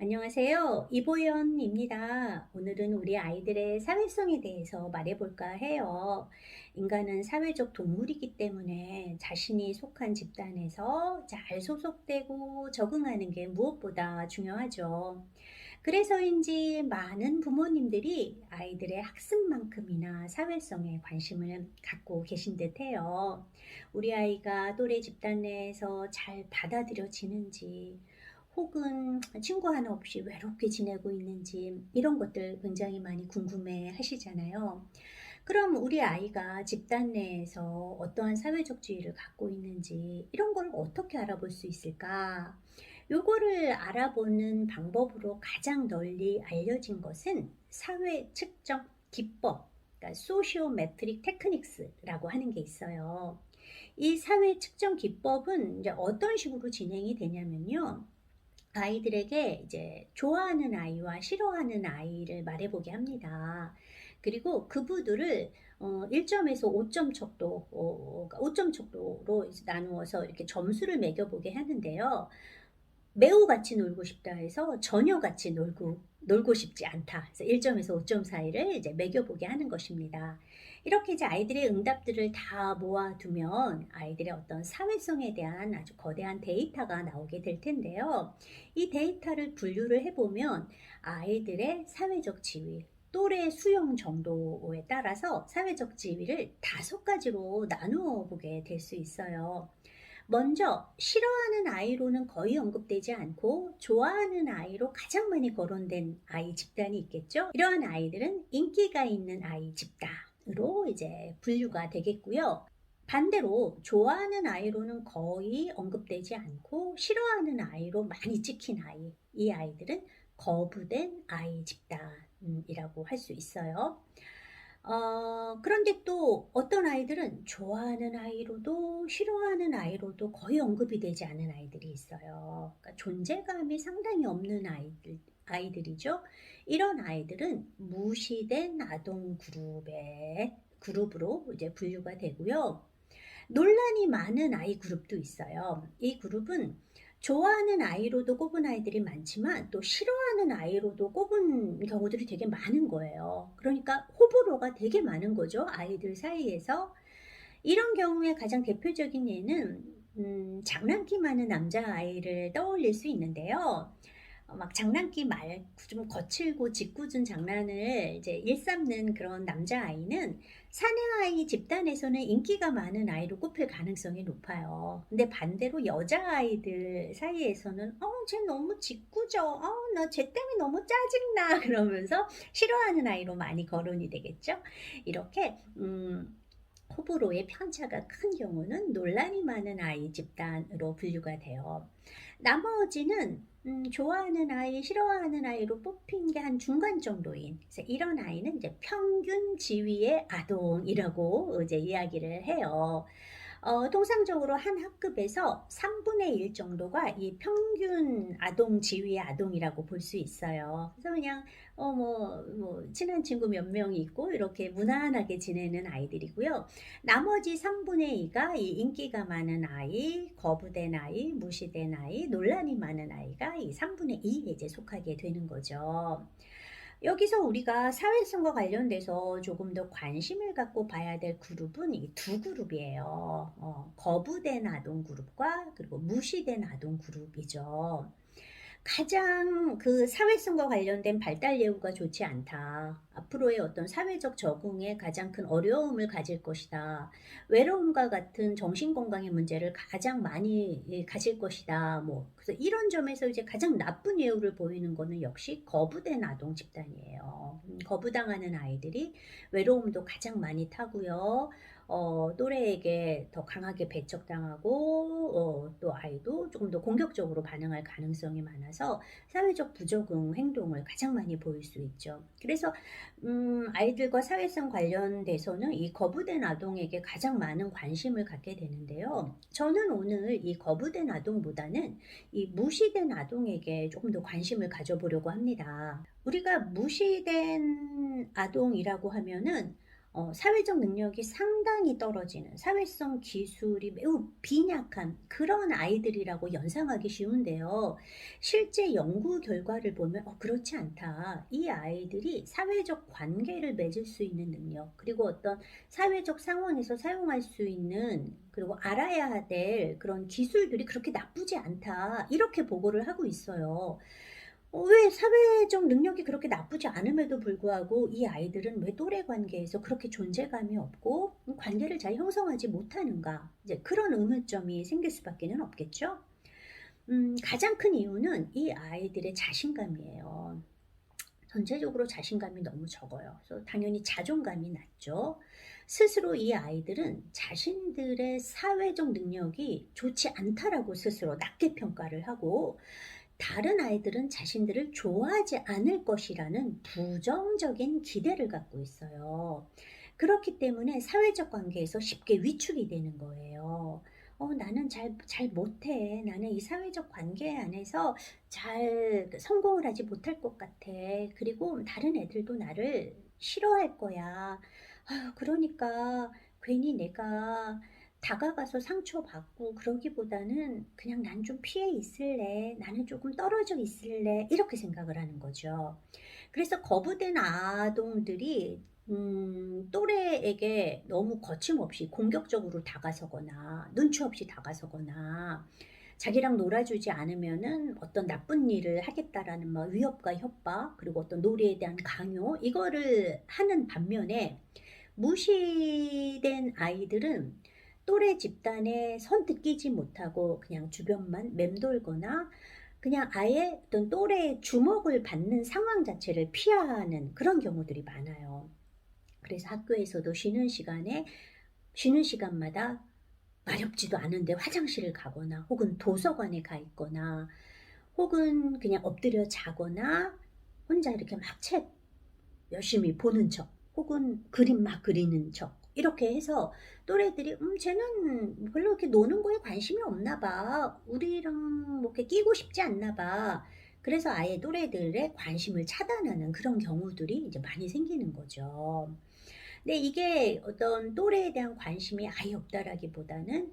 안녕하세요. 이보연입니다. 오늘은 우리 아이들의 사회성에 대해서 말해볼까 해요. 인간은 사회적 동물이기 때문에 자신이 속한 집단에서 잘 소속되고 적응하는 게 무엇보다 중요하죠. 그래서인지 많은 부모님들이 아이들의 학습만큼이나 사회성에 관심을 갖고 계신 듯해요. 우리 아이가 또래 집단 내에서 잘 받아들여지는지, 혹은 친구 하나 없이 외롭게 지내고 있는지 이런 것들 굉장히 많이 궁금해 하시잖아요. 그럼 우리 아이가 집단 내에서 어떠한 사회적 지위를 갖고 있는지 이런 걸 어떻게 알아볼 수 있을까? 요거를 알아보는 방법으로 가장 널리 알려진 것은 사회 측정 기법, 그러니까 소시오메트릭 테크닉스라고 하는 게 있어요. 이 사회 측정 기법은 이제 어떤 식으로 진행이 되냐면요. 아이들에게 이제 좋아하는 아이와 싫어하는 아이를 말해보게 합니다. 그리고 그부들을 1점에서 5점 척도, 5점 척도로 나누어서 이렇게 점수를 매겨보게 하는데요. 매우 같이 놀고 싶다 해서 전혀 같이 놀고 싶지 않다. 그래서 1점에서 5점 사이를 이제 매겨보게 하는 것입니다. 이렇게 이제 아이들의 응답들을 다 모아두면 아이들의 어떤 사회성에 대한 아주 거대한 데이터가 나오게 될 텐데요. 이 데이터를 분류를 해보면 아이들의 사회적 지위, 또래 수용 정도에 따라서 사회적 지위를 5가지로 나누어 보게 될 수 있어요. 먼저 싫어하는 아이로는 거의 언급되지 않고 좋아하는 아이로 가장 많이 거론된 아이 집단이 있겠죠. 이러한 아이들은 인기가 있는 아이 집단으로 이제 분류가 되겠고요. 반대로 좋아하는 아이로는 거의 언급되지 않고 싫어하는 아이로 많이 찍힌 아이, 이 아이들은 거부된 아이 집단이라고 할 수 있어요. 그런데 또 어떤 아이들은 좋아하는 아이로도 싫어하는 아이로도 거의 언급이 되지 않은 아이들이 있어요. 그러니까 존재감이 상당히 없는 아이들이죠. 이런 아이들은 무시된 아동 그룹으로 이제 분류가 되고요. 논란이 많은 아이 그룹도 있어요. 이 그룹은 좋아하는 아이로도 꼽은 아이들이 많지만 또 싫어하는 아이로도 꼽은 경우들이 되게 많은 거예요. 그러니까 호불호가 되게 많은 거죠. 아이들 사이에서. 이런 경우에 가장 대표적인 예는 장난기 많은 남자아이를 떠올릴 수 있는데요. 막 장난기 말 좀 거칠고 짓궂은 장난을 이제 일삼는 그런 남자아이는 사내아이 집단에서는 인기가 많은 아이로 꼽힐 가능성이 높아요. 근데 반대로 여자아이들 사이에서는 쟤 너무 짓궂어. 나 쟤 때문에 너무 짜증나. 그러면서 싫어하는 아이로 많이 거론이 되겠죠. 이렇게 호불호의 편차가 큰 경우는 논란이 많은 아이 집단으로 분류가 돼요. 나머지는 좋아하는 아이, 싫어하는 아이로 뽑힌 게 한 중간 정도인, 그래서 이런 아이는 이제 평균 지위의 아동이라고 이제 이야기를 해요. 통상적으로 한 학급에서 3분의 1 정도가 이 평균 아동 지위의 아동이라고 볼 수 있어요. 그래서 그냥 친한 친구 몇 명이 있고 이렇게 무난하게 지내는 아이들이고요. 나머지 3분의 2가 이 인기가 많은 아이, 거부된 아이, 무시된 아이, 논란이 많은 아이가 이 3분의 2에 이제 속하게 되는 거죠. 여기서 우리가 사회성과 관련돼서 조금 더 관심을 갖고 봐야 될 그룹은 이 두 그룹이에요. 거부된 아동 그룹과 그리고 무시된 아동 그룹이죠. 가장 그 사회성과 관련된 발달 예후가 좋지 않다. 앞으로의 어떤 사회적 적응에 가장 큰 어려움을 가질 것이다. 외로움과 같은 정신건강의 문제를 가장 많이 가질 것이다. 그래서 이런 점에서 이제 가장 나쁜 예후를 보이는 거는 역시 거부된 아동 집단이에요. 거부당하는 아이들이 외로움도 가장 많이 타고요. 또래에게 더 강하게 배척당하고 또 아이도 조금 더 공격적으로 반응할 가능성이 많아서 사회적 부적응 행동을 가장 많이 보일 수 있죠. 그래서 아이들과 사회성 관련돼서는 이 거부된 아동에게 가장 많은 관심을 갖게 되는데요. 저는 오늘 이 거부된 아동보다는 이 무시된 아동에게 조금 더 관심을 가져보려고 합니다. 우리가 무시된 아동이라고 하면은 사회적 능력이 상당히 떨어지는, 사회성 기술이 매우 빈약한 그런 아이들이라고 연상하기 쉬운데요. 실제 연구 결과를 보면 그렇지 않다. 이 아이들이 사회적 관계를 맺을 수 있는 능력, 그리고 어떤 사회적 상황에서 사용할 수 있는, 그리고 알아야 될 그런 기술들이 그렇게 나쁘지 않다. 이렇게 보고를 하고 있어요. 왜 사회적 능력이 그렇게 나쁘지 않음에도 불구하고 이 아이들은 왜 또래 관계에서 그렇게 존재감이 없고 관계를 잘 형성하지 못하는가? 이제 그런 의문점이 생길 수밖에는 없겠죠. 가장 큰 이유는 이 아이들의 자신감이에요. 전체적으로 자신감이 너무 적어요. 그래서 당연히 자존감이 낮죠. 스스로 이 아이들은 자신들의 사회적 능력이 좋지 않다라고 스스로 낮게 평가를 하고, 다른 아이들은 자신들을 좋아하지 않을 것이라는 부정적인 기대를 갖고 있어요. 그렇기 때문에 사회적 관계에서 쉽게 위축이 되는 거예요. 나는 잘 못해. 나는 이 사회적 관계 안에서 잘 성공을 하지 못할 것 같아. 그리고 다른 애들도 나를 싫어할 거야. 아유, 그러니까 괜히 내가 다가가서 상처받고 그러기보다는 그냥 난 좀 피해 있을래. 나는 조금 떨어져 있을래. 이렇게 생각을 하는 거죠. 그래서 거부된 아동들이 또래에게 너무 거침없이 공격적으로 다가서거나 눈치 없이 다가서거나 자기랑 놀아주지 않으면은 어떤 나쁜 일을 하겠다라는 막 위협과 협박, 그리고 어떤 놀이에 대한 강요, 이거를 하는 반면에 무시된 아이들은 또래 집단에 선뜻 끼지 못하고 그냥 주변만 맴돌거나 그냥 아예 어떤 또래의 주목을 받는 상황 자체를 피하는 그런 경우들이 많아요. 그래서 학교에서도 쉬는 시간마다 마렵지도 않은데 화장실을 가거나 혹은 도서관에 가 있거나 혹은 그냥 엎드려 자거나 혼자 이렇게 막 책 열심히 보는 척 혹은 그림 막 그리는 척 이렇게 해서 또래들이 쟤는 별로 이렇게 노는 거에 관심이 없나 봐. 우리랑 뭐 이렇게 끼고 싶지 않나 봐. 그래서 아예 또래들의 관심을 차단하는 그런 경우들이 이제 많이 생기는 거죠. 근데 이게 어떤 또래에 대한 관심이 아예 없다라기보다는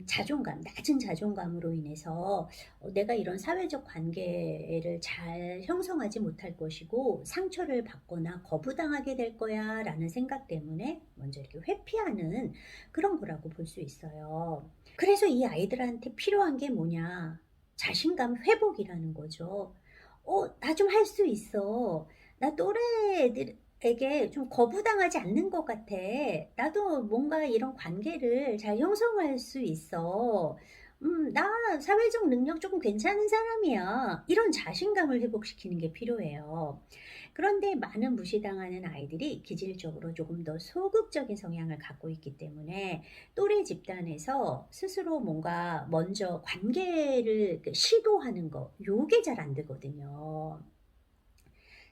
자존감, 낮은 자존감으로 인해서 내가 이런 사회적 관계를 잘 형성하지 못할 것이고 상처를 받거나 거부당하게 될 거야 라는 생각 때문에 먼저 이렇게 회피하는 그런 거라고 볼 수 있어요. 그래서 이 아이들한테 필요한 게 뭐냐? 자신감 회복이라는 거죠. 나 좀 할 수 있어. 나 또래 애들에게 좀 거부당하지 않는 것 같아. 나도 뭔가 이런 관계를 잘 형성할 수 있어. 나 사회적 능력 조금 괜찮은 사람이야. 이런 자신감을 회복시키는 게 필요해요. 그런데 많은 무시당하는 아이들이 기질적으로 조금 더 소극적인 성향을 갖고 있기 때문에 또래 집단에서 스스로 뭔가 먼저 관계를 시도하는 거, 요게 잘 안 되거든요.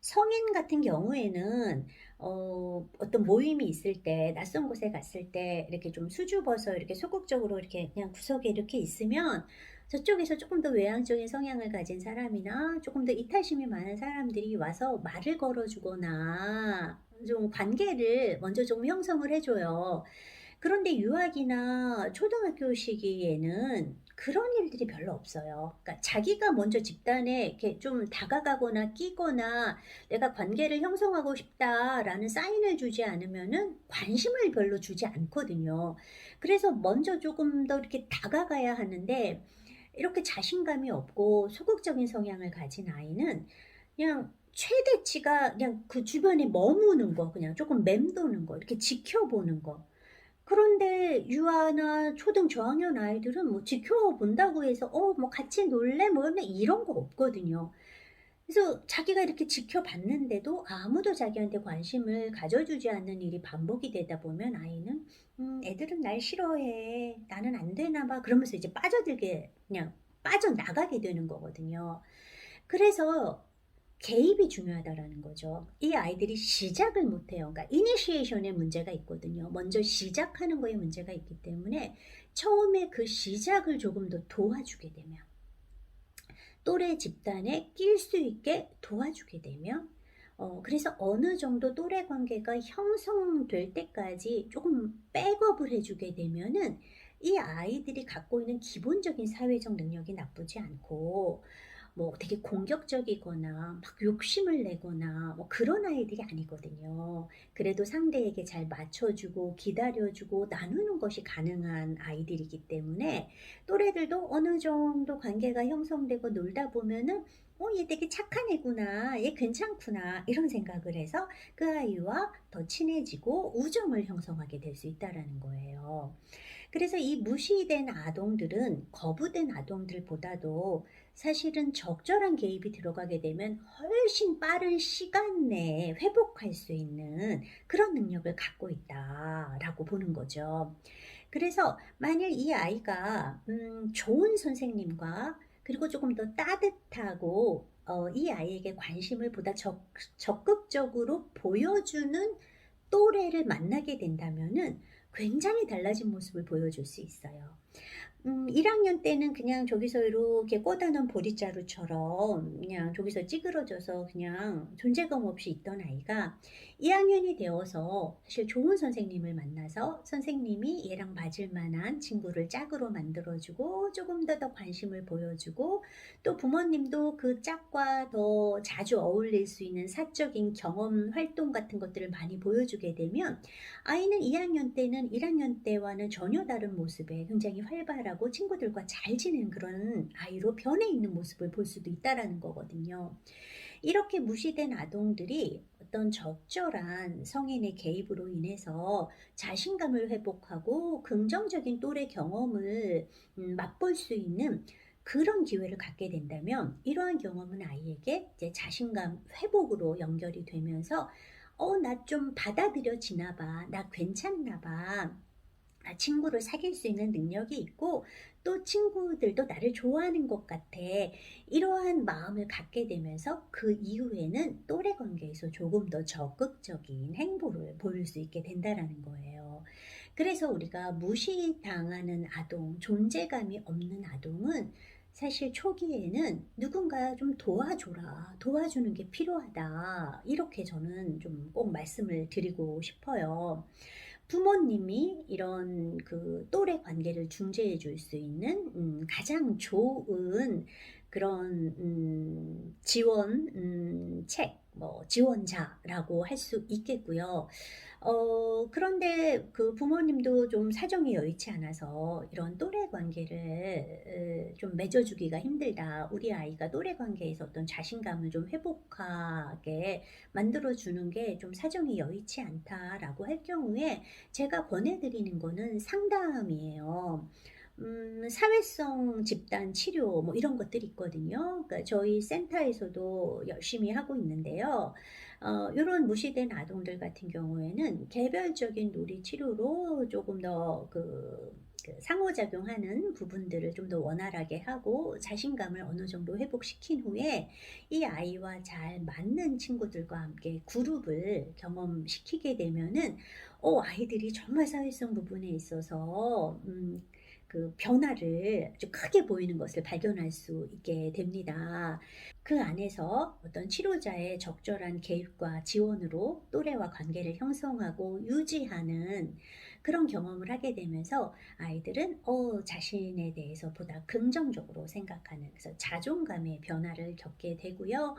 성인 같은 경우에는 어떤 모임이 있을 때, 낯선 곳에 갔을 때 이렇게 좀 수줍어서 이렇게 소극적으로 이렇게 그냥 구석에 이렇게 있으면 저쪽에서 조금 더 외향적인 성향을 가진 사람이나 조금 더 이탈심이 많은 사람들이 와서 말을 걸어주거나 좀 관계를 먼저 좀 형성을 해줘요. 그런데 유학이나 초등학교 시기에는 그런 일들이 별로 없어요. 그러니까 자기가 먼저 집단에 이렇게 좀 다가가거나 끼거나 내가 관계를 형성하고 싶다라는 사인을 주지 않으면은 관심을 별로 주지 않거든요. 그래서 먼저 조금 더 이렇게 다가가야 하는데 이렇게 자신감이 없고 소극적인 성향을 가진 아이는 그냥 최대치가 그냥 그 주변에 머무는 거, 그냥 조금 맴도는 거, 이렇게 지켜보는 거. 그런데 유아나 초등 저학년 아이들은 뭐 지켜본다고 해서 뭐 같이 놀래? 뭐 이런 거 없거든요. 그래서 자기가 이렇게 지켜봤는데도 아무도 자기한테 관심을 가져주지 않는 일이 반복이 되다 보면 아이는 애들은 날 싫어해. 나는 안 되나 봐. 그러면서 이제 빠져들게 그냥 빠져나가게 되는 거거든요. 그래서 개입이 중요하다라는 거죠. 이 아이들이 시작을 못해요. 그러니까 이니시에이션에 문제가 있거든요. 먼저 시작하는 거에 문제가 있기 때문에 처음에 그 시작을 조금 더 도와주게 되면 또래 집단에 낄 수 있게 도와주게 되면 그래서 어느 정도 또래 관계가 형성될 때까지 조금 백업을 해 주게 되면은 이 아이들이 갖고 있는 기본적인 사회적 능력이 나쁘지 않고 뭐 되게 공격적이거나 막 욕심을 내거나 뭐 그런 아이들이 아니거든요. 그래도 상대에게 잘 맞춰 주고 기다려 주고 나누는 것이 가능한 아이들이기 때문에 또래들도 어느 정도 관계가 형성되고 놀다 보면은 '얘 되게 착한 애구나. 얘 괜찮구나.' 이런 생각을 해서 그 아이와 더 친해지고 우정을 형성하게 될 수 있다라는 거예요. 그래서 이 무시된 아동들은 거부된 아동들보다도 사실은 적절한 개입이 들어가게 되면 훨씬 빠른 시간 내에 회복할 수 있는 그런 능력을 갖고 있다라고 보는 거죠. 그래서 만일 이 아이가 좋은 선생님과 그리고 조금 더 따뜻하고 이 아이에게 관심을 보다 적극적으로 보여주는 또래를 만나게 된다면은 굉장히 달라진 모습을 보여줄 수 있어요. 1 학년 때는 그냥 저기서 이렇게 꽂아 놓은 보릿자루처럼 그냥 저기서 찌그러져서 그냥 존재감 없이 있던 아이가 2 학년이 되어서 사실 좋은 선생님을 만나서 선생님이 얘랑 맞을 만한 친구를 짝으로 만들어 주고 조금 더 관심을 보여주고 또 부모님도 그 짝과 더 자주 어울릴 수 있는 사적인 경험 활동 같은 것들을 많이 보여주게 되면 아이는 2 학년 때는 1 학년 때와는 전혀 다른 모습에 굉장히 활발하고 친구들과 잘 지내는 그런 아이로 변해 있는 모습을 볼 수도 있다라는 거거든요. 이렇게 무시된 아동들이 어떤 적절한 성인의 개입으로 인해서 자신감을 회복하고 긍정적인 또래 경험을 맛볼 수 있는 그런 기회를 갖게 된다면 이러한 경험은 아이에게 이제 자신감 회복으로 연결이 되면서 '나 좀 받아들여지나 봐. 나 괜찮나 봐. 친구를 사귈 수 있는 능력이 있고 또 친구들도 나를 좋아하는 것 같아.' 이러한 마음을 갖게 되면서 그 이후에는 또래 관계에서 조금 더 적극적인 행보를 보일 수 있게 된다라는 거예요. 그래서 우리가 무시당하는 아동, 존재감이 없는 아동은 사실 초기에는 '누군가 좀 도와줘라. 도와주는 게 필요하다.' 이렇게 저는 좀 꼭 말씀을 드리고 싶어요. 부모님이 이런 그 또래 관계를 중재해 줄 수 있는 가장 좋은 그런 지원 책 뭐 지원자라고 할 수 있겠고요. 그런데 그 부모님도 좀 사정이 여의치 않아서 이런 또래 관계를 좀 맺어 주기가 힘들다. 우리 아이가 또래 관계에서 어떤 자신감을 좀 회복하게 만들어 주는 게 좀 사정이 여의치 않다라고 할 경우에 제가 권해 드리는 거는 상담이에요. 사회성 집단 치료 뭐 이런 것들이 있거든요. 그러니까 저희 센터에서도 열심히 하고 있는데요. 요런 무시된 아동들 같은 경우에는 개별적인 놀이 치료로 조금 더 상호작용하는 부분들을 좀 더 원활하게 하고 자신감을 어느 정도 회복시킨 후에 이 아이와 잘 맞는 친구들과 함께 그룹을 경험시키게 되면은 아이들이 정말 사회성 부분에 있어서 그 변화를 아주 크게 보이는 것을 발견할 수 있게 됩니다. 그 안에서 어떤 치료자의 적절한 개입과 지원으로 또래와 관계를 형성하고 유지하는 그런 경험을 하게 되면서 아이들은 자신에 대해서 보다 긍정적으로 생각하는 그래서 자존감의 변화를 겪게 되고요.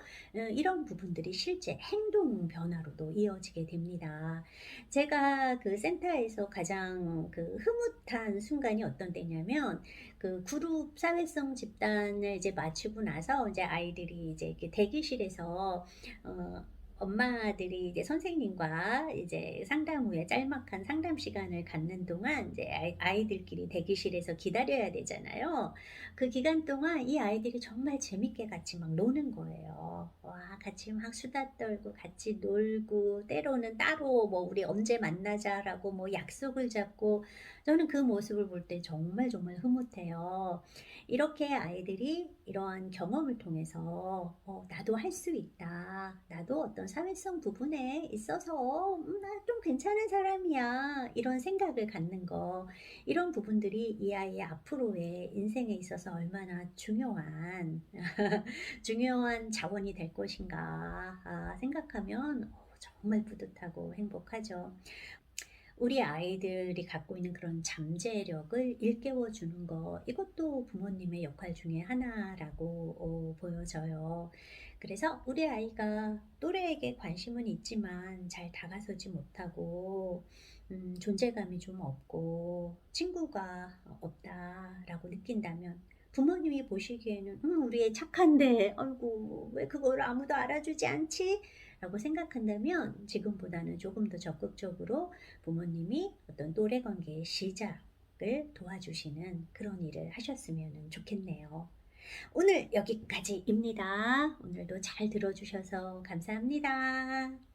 이런 부분들이 실제 행동 변화로도 이어지게 됩니다. 제가 그 센터에서 가장 그 흐뭇한 순간이 어떤 때냐면 그 그룹 사회성 집단을 이제 마치고 나서 이제 아이들이 이제 이렇게 대기실에서 어 엄마들이 이제 선생님과 이제 상담 후에 짤막한 상담 시간을 갖는 동안 이제 아이들끼리 대기실에서 기다려야 되잖아요. 그 기간 동안 이 아이들이 정말 재밌게 같이 막 노는 거예요. 와 같이 막 수다 떨고 같이 놀고 때로는 따로 뭐 "우리 언제 만나자."라고 뭐 약속을 잡고 저는 그 모습을 볼 때 정말 정말 흐뭇해요. 이렇게 아이들이 이러한 경험을 통해서 나도 할 수 있다. 나도 어떤 사회성 부분에 있어서 나 좀 괜찮은 사람이야. 이런 생각을 갖는 거. 이런 부분들이 이 아이의 앞으로의 인생에 있어서 얼마나 중요한 중요한 자원이 될 것인가 생각하면 정말 뿌듯하고 행복하죠. 우리 아이들이 갖고 있는 그런 잠재력을 일깨워 주는 거, 이것도 부모님의 역할 중에 하나라고 보여져요. 그래서 우리 아이가 또래에게 관심은 있지만 잘 다가서지 못하고 존재감이 좀 없고 친구가 없다라고 느낀다면, 부모님이 보시기에는 우리 애 착한데 아이고 왜 그걸 아무도 알아주지 않지? 라고 생각한다면, 지금보다는 조금 더 적극적으로 부모님이 어떤 또래 관계의 시작을 도와주시는 그런 일을 하셨으면 좋겠네요. 오늘 여기까지입니다. 오늘도 잘 들어주셔서 감사합니다.